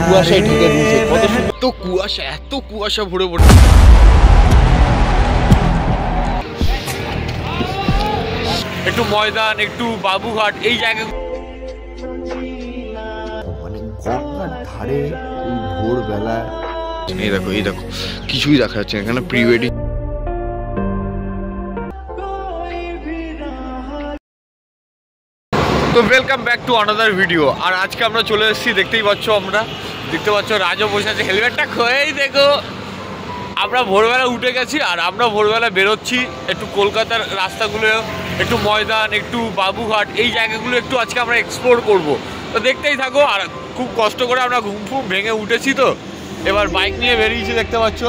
কুয়াশায় ঢেকে দিয়েছে, এত কুয়াশা, এত কুয়াশা ভরে ভরে। একটু ময়দান, একটু বাবুঘাট, এই জায়গা মানে গঙ্গার ধারে ভোরবেলা। এই দেখো, এই দেখো, কিছুই দেখা যাচ্ছে এখানে। Pre wedding. তো welcome back to another video. আর আজকে আমরা চলে এসেছি, দেখতে পাচ্ছ রাজও বসে আছে, হেলমেটটা খোয়েই দেখো। আমরা ভোরবেলা উঠে গেছি আর আমরা ভোরবেলা বেরোচ্ছি একটু কলকাতার রাস্তাগুলো, একটু ময়দান, একটু বাবুঘাট, এই জায়গাগুলো একটু আজকে আমরা এক্সপ্লোর করব। তো দেখতেই থাকো। আর খুব কষ্ট করে আমরা ঘুম ফুম ভেঙে উঠেছি, তো এবার বাইক নিয়ে বেরিয়েছি। দেখতে পাচ্ছ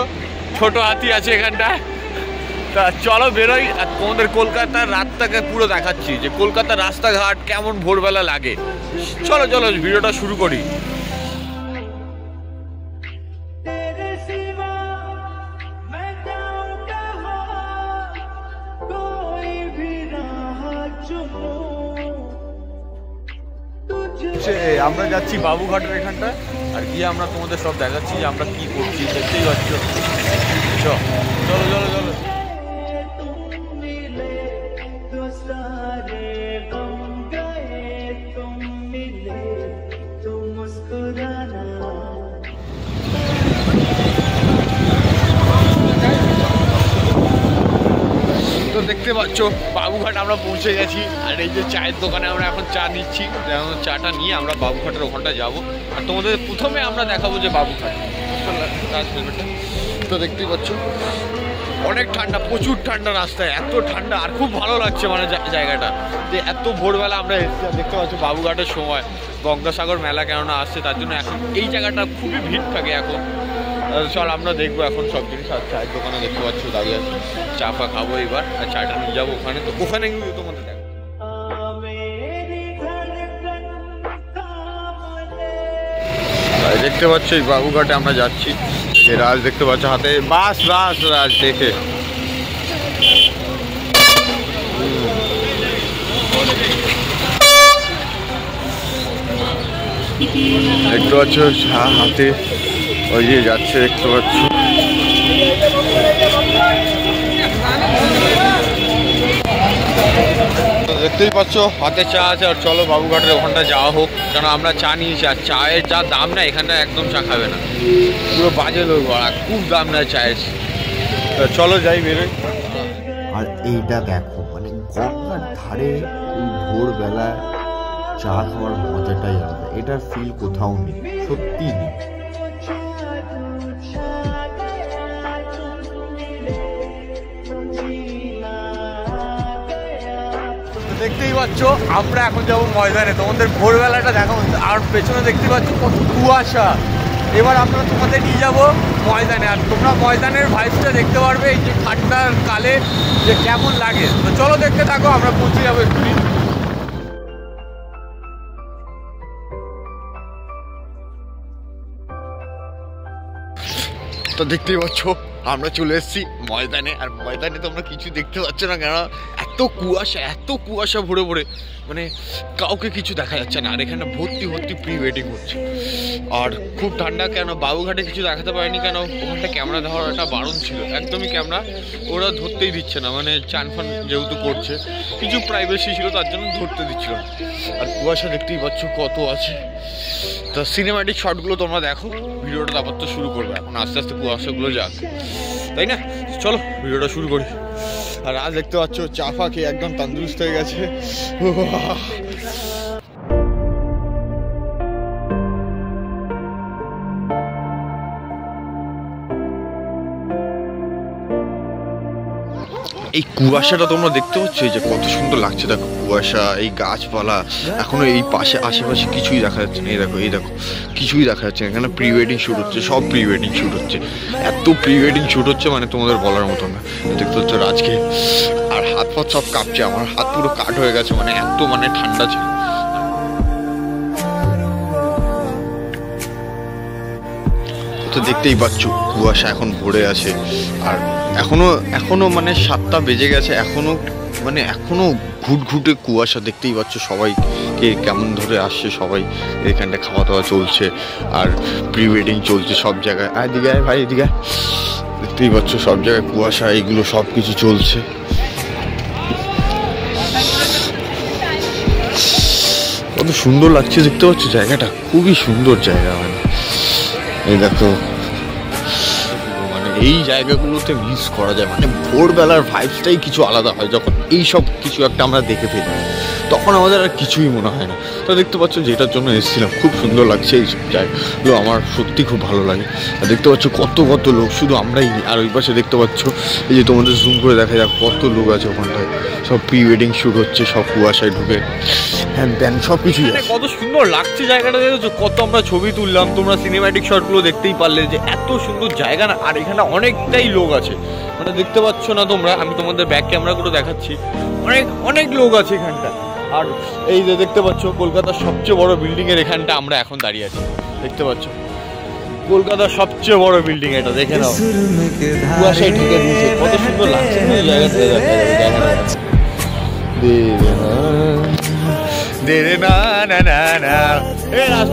ছোট হাতি আছে এখানটায়। তা চলো বেরোই আর তোমাদের কলকাতার রাতটাকে পুরো দেখাচ্ছি যে কলকাতার রাস্তাঘাট কেমন ভোরবেলা লাগে। চলো চলো ভিডিওটা শুরু করি। আমরা যাচ্ছি বাবুঘাটের এখানটায়, আর গিয়ে আমরা তোমাদের সব দেখাচ্ছি যে আমরা কি করছি। দেখতেই পাচ্ছ। চলো চলো চলো। তো দেখতে পাচ্ছ বাবুঘাট আমরা পৌঁছে গেছি। আর এই যে চায়ের দোকানে আমরা এখন চা নিচ্ছি, যেমন চাটা নিয়ে আমরা বাবুঘাটের ওখানটা যাব। আর তোমাদের প্রথমে আমরা দেখাবো যে বাবুঘাট। তো দেখতেই পাচ্ছ অনেক ঠান্ডা, প্রচুর ঠান্ডা রাস্তায়, এত ঠান্ডা। আর খুব ভালো লাগছে মানে জায়গাটা, যে এত ভোরবেলা আমরা এসেছি। দেখতে পাচ্ছ বাবুঘাটের সময় গঙ্গাসাগর মেলা কেননা আসছে, তার জন্য এখন এই জায়গাটা খুবই ভিড় থাকে এখন। চল আমরা দেখবো এখন সব জিনিস। আর চায়ের দোকানে দেখতে পাচ্ছ দাঁড়িয়ে আছে, চা ফা খাবো এবার, আর চাটা নিয়ে যাবো ওখানে। তো ওখানে গিয়ে তোমাদের দেখো। দেখতে পাচ্ছ এই বাবুঘাটে আমরা যাচ্ছি। যে রাজ দেখতে পাচ্ছ হাতে, বাস রাজ দেখে। দেখতে পাচ্ছ হাতে ওই যে যাচ্ছে, দেখতে পাচ্ছ। দেখতেই পাচ্ছ হাতে চা আছে। আর চলো বাবুঘাটের ওখানটা যাওয়া হোক, কেন আমরা চা নিয়েছি। আর চায়ের যা দাম না এখানটা, একদম চা খাবে না, পুরো বাজে লোক ভরা, খুব দাম না চায়ের। চলো যাই, বেরোই। আর এইটা দেখো, মানে গঙ্গার ধারে ভোরবেলা চা খাওয়ার মজাটাই আলাদা। এটার ফিল কোথাও নেই, সত্যিই নেই। দেখতেই পাচ্ছ আমরা এখন যাবো ময়দানে, তোমাদের ভোরবেলাটা দেখো। আর পেছনে দেখতে পাচ্ছ কত কুয়াশা। এবার আমরা তোমাদের নিয়ে যাবো ময়দানে, আর তোমরা ময়দানের ভাইবসটা দেখতে পারবে এই যে ঠান্ডার কালে যে কেমন লাগে। তো চলো দেখতে থাকো, আমরা পৌঁছে যাবো এক্ষুনি। তো দেখতেই পাচ্ছ আমরা চলে এসেছি ময়দানে। আর ময়দানে তোমরা কিছু দেখতে পাচ্ছ না, কেন এত কুয়াশা, এত কুয়াশা ভরে ভরে, মানে কাউকে কিছু দেখা যাচ্ছে না। আর এখানে ভর্তি ভর্তি প্রি ওয়েডিং হচ্ছে। আর খুব ঠান্ডা, কেন বাবুঘাটে কিছু দেখাতে পারেনি, কেন ওখানটা ক্যামেরা ধরাটা বারণ ছিল, একদমই ক্যামেরা ওরা ধরতেই দিচ্ছে না। মানে চান ফান যেহেতু করছে, কিছু প্রাইভেসি ছিল তার জন্য ধরতে দিচ্ছিল। আর কুয়াশা দেখতেই পাচ্ছ কত আছে। তো সিনেম্যাটিক শটগুলো তোমরা দেখো, ভিডিওটা তারপর তো শুরু করবে। এখন আস্তে আস্তে কুয়াশাগুলো যাক, তাই না? চলো ভিডিওটা শুরু করি। আর আজ দেখতে পাচ্ছ চা ফা খেয়ে একদম তন্দুরুস্ত হয়ে গেছে। এই কুয়াশাটা তোমরা দেখতে পাচ্ছ, এই যে কত সুন্দর লাগছে। দেখো কুয়াশা, এই গাছপালা, এখনো এই পাশে আশেপাশে কিছুই দেখা যাচ্ছে না। এই দেখো কিছুই দেখা যাচ্ছে না। এখানে প্রি ওয়েডিং শ্যুট হচ্ছে, সব প্রি ওয়েডিং শ্যুট হচ্ছে। এত প্রি ওয়েডিং শ্যুট হচ্ছে মানে তোমাদের বলার মতো না। দেখতে পাচ্ছ রাজকে, আর হাত ফাত সব কাঁপছে। আমার হাত পুরো কাঠ হয়ে গেছে, মানে এত মানে ঠান্ডা ছিল। তো দেখতেই পাচ্ছ কুয়াশা এখন ভরে আছে। আর এখনো মানে 7টা বেজে গেছে, এখনো ঘুটঘুটে কুয়াশা। দেখতেই পাচ্ছ সবাই কে কেমন ধরে আসছে সবাই। এখানটা খাওয়া দাওয়া চলছে আর প্রি ওয়েডিং চলছে সব জায়গায়। এদিকে ভাই এদিকে দেখতেই পাচ্ছ সব জায়গায় কুয়াশা, এইগুলো সব কিছু চলছে। কত সুন্দর লাগছে দেখতে পাচ্ছ জায়গাটা, খুবই সুন্দর জায়গা। মানে এই দেখো, মানে এই জায়গাগুলোতে মিস করা যায়। মানে ভোরবেলার ভাইবসটাই কিছু আলাদা হয় যখন এই সব কিছু একটা আমরা দেখে ফেলি, তখন আমাদের আর কিছুই মনে হয় না। তো দেখতে পাচ্ছ যেটার জন্য এসেছিলাম, খুব সুন্দর লাগছে এই সব জায়গাগুলো, আমার সত্যি খুব ভালো লাগে। আর দেখতে পাচ্ছ কত কত লোক, শুধু আমরাই নেই। আর ওই পাশে দেখতে পাচ্ছ এই যে তোমাদের জুম করে দেখা যাক কত লোক আছে ওখানটায়, সব প্রি ওয়েডিং শ্যুট হচ্ছে, সব কুয়াশায় ঢুকে হ্যাঁ দেন সব কিছুই। কত সুন্দর লাগছে জায়গাটা, দেখেছো কত আমরা ছবি তুললাম, তোমরা সিনেম্যাটিক শটগুলো দেখতেই পারলে যে এত সুন্দর জায়গা না। আর এখানে অনেকটাই লোক আছে, মানে দেখতে পাচ্ছ না তোমরা, আমি তোমাদের ব্যাক ক্যামেরা করে দেখাচ্ছি, অনেক অনেক লোক আছে এখানটা। আর এই যে দেখতে পাচ্ছ কলকাতার সবচেয়ে বড় বিল্ডিং এর এখানটা আমরা এখন দাঁড়িয়ে আছি, দেখতে পাচ্ছ কলকাতার সবচেয়ে বড় বিল্ডিং এটা, দেখে নাও কুয়াশায় ঢেকে দিয়েছে, কত সুন্দর লাগছে এই জায়গাটা।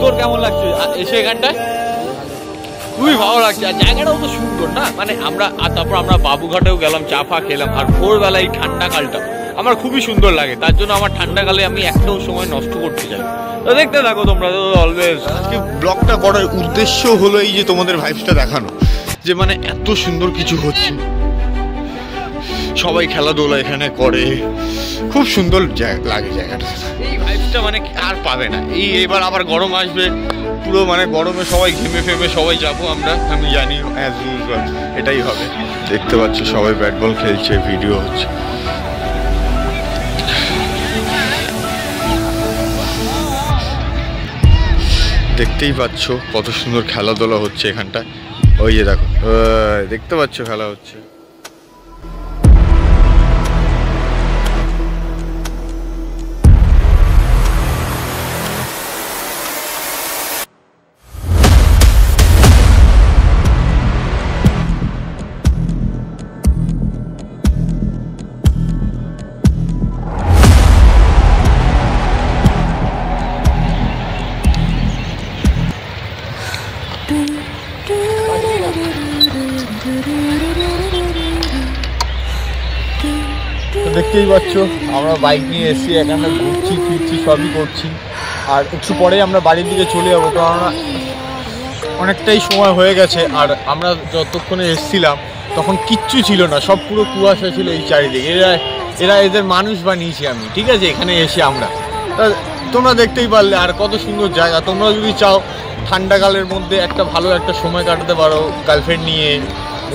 তোর কেমন লাগছে এসে এখানটায়? খুবই ভালো লাগছে, আর জায়গাটাও তো সুন্দর না। মানে আমরা তারপর আমরা বাবুঘাটেও গেলাম, চা ফা খেলাম। আর ভোরবেলা এই ঠান্ডা কালটা আমার খুবই সুন্দর লাগে, তার জন্য আমার ঠান্ডাকালে আমি একটাও সময় নষ্ট করতে চাই। তো দেখতে থাকো তোমরা তো অলওয়েজ। আজকে ব্লগটা করার উদ্দেশ্য হলো এই যে তোমাদের ভাইবসটা দেখানো, যে মানে এত সুন্দর কিছু হচ্ছে, সবাই খেলাধুলা এখানে করে, খুব সুন্দর লাগে জায়গাটা। এই ভাইবসটা মানে আর পাবে না। এবার আবার গরম আসবে, পুরো মানে গরমে সবাই ঘেমে ফেমে সবাই যাবো আমরা, আমি জানি অ্যাজ ইউজুয়াল এটাই হবে। দেখতে পাচ্ছ সবাই ব্যাট বল খেলছে, ভিডিও হচ্ছে। দেখতেই পাচ্ছ কত সুন্দর খেলাধুলা হচ্ছে এখানটা। ওই যে দেখো, দেখতে পাচ্ছ খেলা হচ্ছে। দেখতেই পাচ্ছ আমরা বাইক নিয়ে এসেছি, এখানে ঘুরছি ফিরছি সবই করছি। আর একটু পরে আমরা বাড়ির দিকে চলে যাবো, কেননা অনেকটাই সময় হয়ে গেছে। আর আমরা যতক্ষণে এসেছিলাম তখন কিচ্ছু ছিল না, সব পুরো কুয়াশা ছিল এই চারিদিকে। এরা এদের মানুষ বানিয়েছি আমি, ঠিক আছে, এখানে এসে আমরা। তোমরা দেখতেই পারলে আর কত সুন্দর জায়গা। তোমরা যদি চাও ঠান্ডাকালের মধ্যে একটা ভালো একটা সময় কাটাতে পারো, গার্লফ্রেন্ড নিয়ে,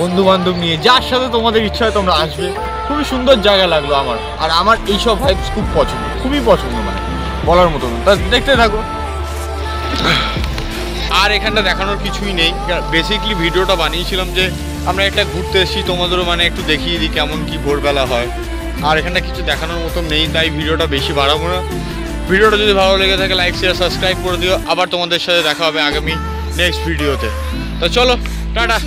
বন্ধু বান্ধব নিয়ে, যার সাথে তোমাদের ইচ্ছা হয় তোমরা আসবে। খুবই সুন্দর জায়গা লাগলো আমার। আর আমার এইসব ভাইবস খুব পছন্দ, খুবই পছন্দ, মানে বলার মতো। তা দেখতে থাকো। আর এখানটা দেখানোর কিছুই নেই, বেসিকলি ভিডিওটা বানিয়েছিলাম যে আমরা একটা ঘুরতে এসেছি, তোমাদেরও মানে একটু দেখিয়ে দিই কেমন কি ভোরবেলা হয়। আর এখানটা কিছু দেখানোর মতো নেই, তাই ভিডিওটা বেশি বাড়াবো না। ভিডিওটা যদি ভালো লেগে থাকে লাইক শেয়ার সাবস্ক্রাইব করে দিও। আবার তোমাদের সাথে দেখা হবে আগামী নেক্সট ভিডিওতে। তো চলো টাটা।